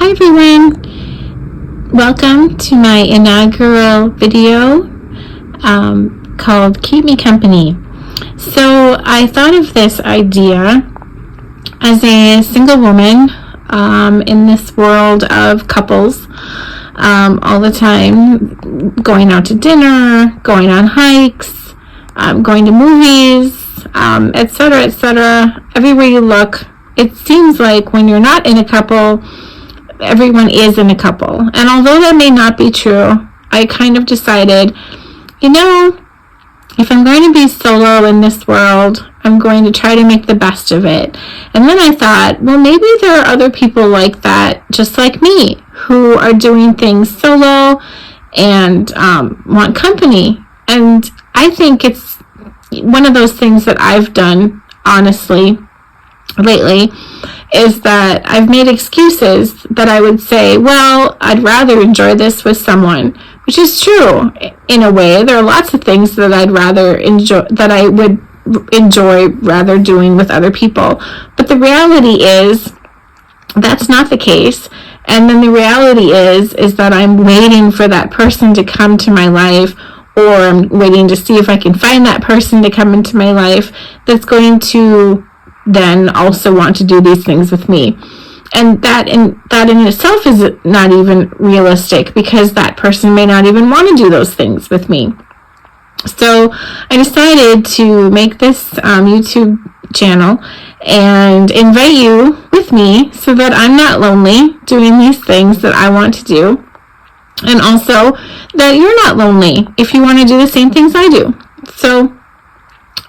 Hi everyone, welcome to my inaugural video called Keep Me Company. So I thought of this idea as a single woman in this world of couples all the time, going out to dinner, going on hikes, going to movies, etc., etc. Everywhere you look, it seems like when you're not in a couple, everyone is in a couple. And although that may not be true, I kind of decided, if I'm going to be solo in this world, I'm going to try to make the best of it. And then I thought, well, maybe there are other people like that, just like me, who are doing things solo and want company. And I think it's one of those things that I've done, honestly, lately, is that I've made excuses that I would say, well, I'd rather enjoy this with someone, which is true in a way. There are lots of things that I'd rather enjoy, that I would enjoy rather doing with other people. But the reality is that's not the case. And then the reality is that I'm waiting for that person to come to my life, or I'm waiting to see if I can find that person to come into my life that's going to then also want to do these things with me. And that in itself is not even realistic, because that person may not even want to do those things with me. So I decided to make this YouTube channel and invite you with me so that I'm not lonely doing these things that I want to do, and also that you're not lonely if you want to do the same things I do. So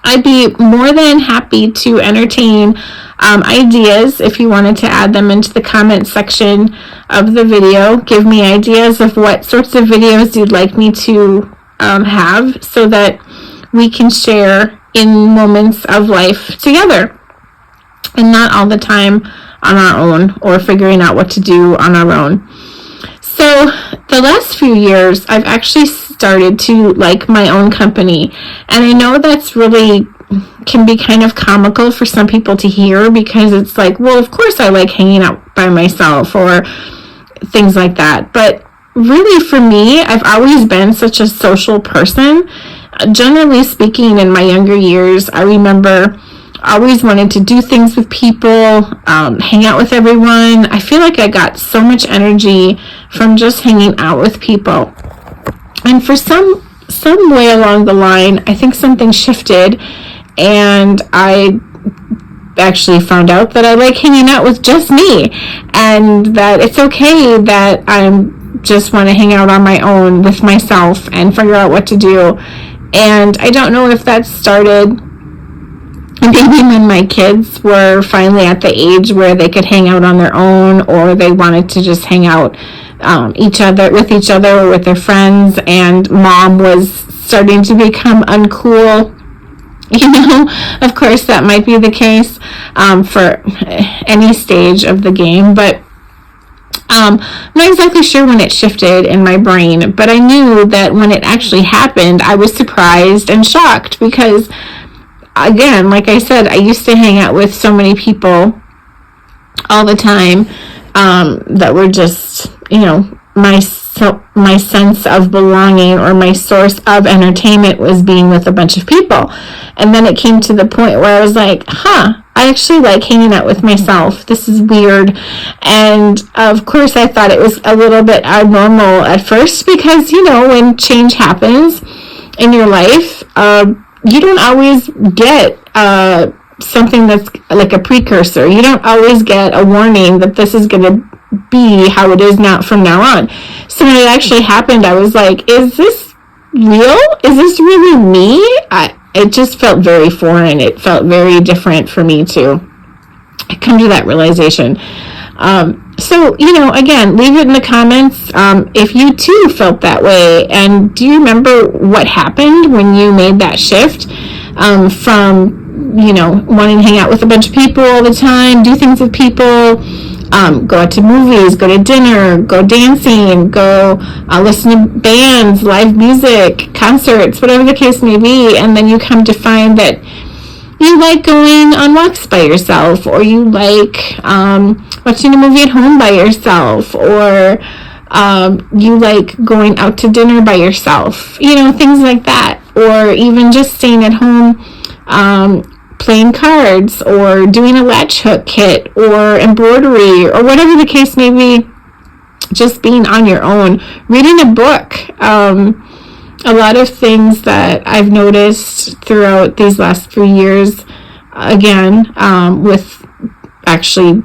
I'd be more than happy to entertain ideas. If you wanted to add them into the comment section of the video, give me ideas of what sorts of videos you'd like me to have, so that we can share in moments of life together and not all the time on our own or figuring out what to do on our own. So the last few years, I've actually started to like my own company. And I know that's really can be kind of comical for some people to hear, because it's like, well, of course I like hanging out by myself or things like that. But really, for me, I've always been such a social person. Generally speaking, in my younger years, I remember always wanted to do things with people, hang out with everyone. I feel like I got so much energy from just hanging out with people. And for some way along the line, I think something shifted, and I actually found out that I like hanging out with just me, and that it's okay that I just want to hang out on my own with myself and figure out what to do. And I don't know if that started maybe when my kids were finally at the age where they could hang out on their own, or they wanted to just hang out with each other or with their friends, and mom was starting to become uncool. Of course that might be the case for any stage of the game, but I'm not exactly sure when it shifted in my brain. But I knew that when it actually happened, I was surprised and shocked, because again, like I said, I used to hang out with so many people all the time that were just, my sense of belonging, or my source of entertainment was being with a bunch of people. And then it came to the point where I was like, I actually like hanging out with myself. This is weird. And of course, I thought it was a little bit abnormal at first, because, when change happens in your life, you don't always get something that's like a precursor. You don't always get a warning that this is going to be how it is now from now on. So when it actually happened, I was like, is this real? Is this really me? It just felt very foreign. It felt very different for me to come to that realization. So, again, leave it in the comments if you too felt that way. And do you remember what happened when you made that shift from, wanting to hang out with a bunch of people all the time, do things with people, go out to movies, go to dinner, go dancing, go listen to bands, live music, concerts, whatever the case may be, and then you come to find that you like going on walks by yourself, or you like watching a movie at home by yourself, or you like going out to dinner by yourself, things like that, or even just staying at home, playing cards, or doing a latch hook kit, or embroidery, or whatever the case may be, just being on your own, reading a book. A lot of things that I've noticed throughout these last few years, again, with actually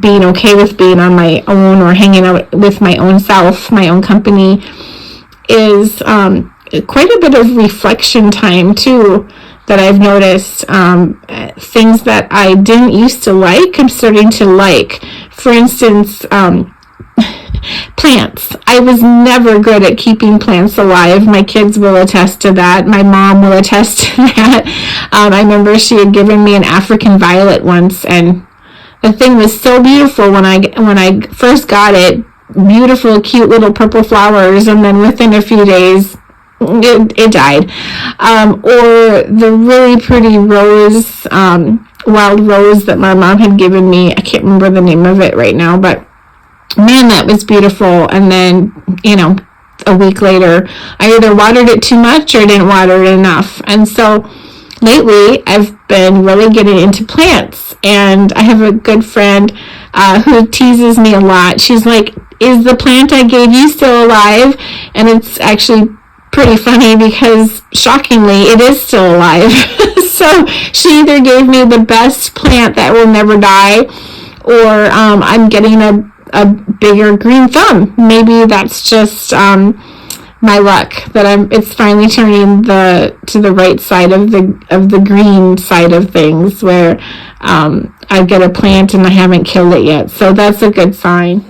being okay with being on my own or hanging out with my own self, my own company, is quite a bit of reflection time too, that I've noticed. Things that I didn't used to like, I'm starting to like. For instance, plants. I was never good at keeping plants alive. My kids will attest to that. My mom will attest to that. I remember she had given me an African violet once, and the thing was so beautiful when I first got it. Beautiful, cute little purple flowers, and then within a few days, it died. Or the really pretty rose, wild rose that my mom had given me. I can't remember the name of it right now, but man, that was beautiful. And then, a week later, I either watered it too much or didn't water it enough. And so lately, I've been really getting into plants. And I have a good friend who teases me a lot. She's like, "Is the plant I gave you still alive?" And it's actually pretty funny because, shockingly, it is still alive. So she either gave me the best plant that will never die, or I'm getting a bigger green thumb. Maybe that's just my luck that it's finally turning to the right side of the green side of things, where I get a plant and I haven't killed it yet. So that's a good sign.